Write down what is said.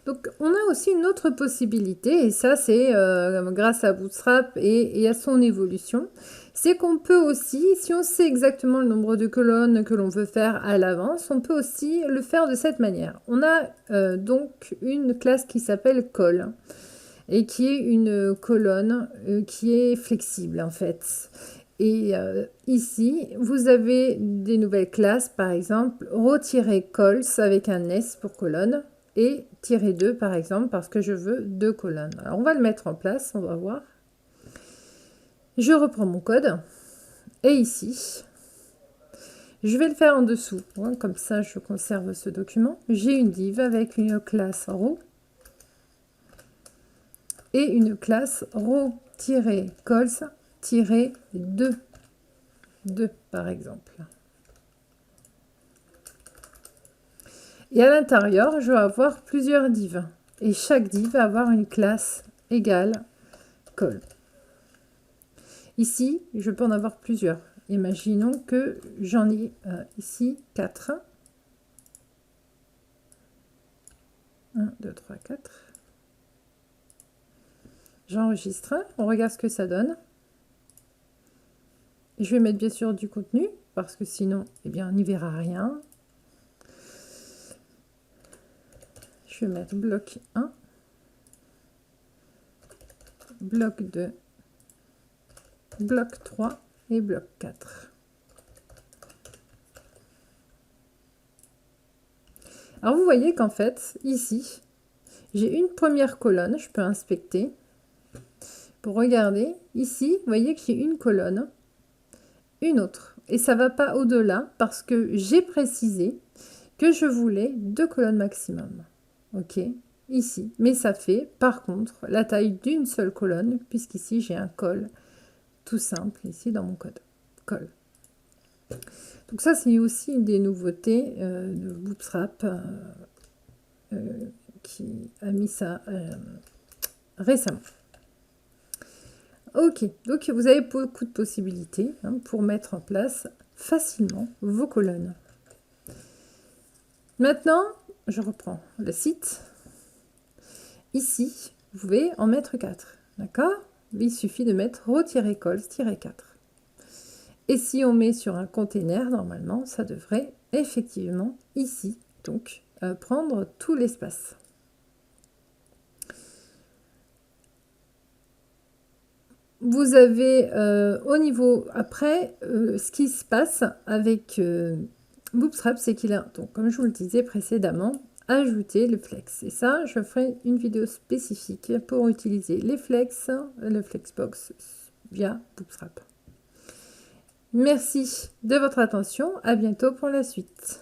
Donc, on a aussi une autre possibilité, et ça, c'est grâce à Bootstrap et à son évolution. C'est qu'on peut aussi, si on sait exactement le nombre de colonnes que l'on veut faire à l'avance, on peut aussi le faire de cette manière. On a donc une classe qui s'appelle col et qui est une colonne qui est flexible en fait. Et ici, vous avez des nouvelles classes, par exemple, row-cols avec un S pour colonne et -2 par exemple, parce que je veux 2 colonnes. Alors, on va le mettre en place, on va voir. Je reprends mon code et ici, je vais le faire en dessous, hein, comme ça je conserve ce document. J'ai une div avec une classe row et une classe row-cols-2, 2 par exemple. Et à l'intérieur, je vais avoir plusieurs divs. Et chaque div va avoir une classe égale col. Ici, je peux en avoir plusieurs. Imaginons que j'en ai ici 4. 1, 2, 3, 4. J'enregistre, on regarde ce que ça donne. Je vais mettre bien sûr du contenu, parce que sinon, eh bien, on n'y verra rien. Je vais mettre bloc 1, bloc 2, bloc 3 et bloc 4. Alors vous voyez qu'en fait, ici, j'ai une première colonne, je peux inspecter. Pour regarder, ici, vous voyez que j'ai une colonne, une autre. Et ça ne va pas au-delà parce que j'ai précisé que je voulais 2 colonnes maximum. OK, ici. Mais ça fait, par contre, la taille d'une seule colonne, puisqu'ici, j'ai un col tout simple, ici, dans mon code. Col. Donc ça, c'est aussi une des nouveautés de Bootstrap qui a mis ça récemment. Ok, donc vous avez beaucoup de possibilités hein, pour mettre en place facilement vos colonnes. Maintenant, je reprends le site. Ici, vous pouvez en mettre 4, d'accord? Il suffit de mettre row-cols-4. Et si on met sur un container, normalement, ça devrait effectivement, ici, donc, prendre tout l'espace. Vous avez au niveau après, ce qui se passe avec Bootstrap, c'est qu'il a, donc, comme je vous le disais précédemment, ajouté le flex. Et ça, je ferai une vidéo spécifique pour utiliser les flex, le flexbox via Bootstrap. Merci de votre attention. À bientôt pour la suite.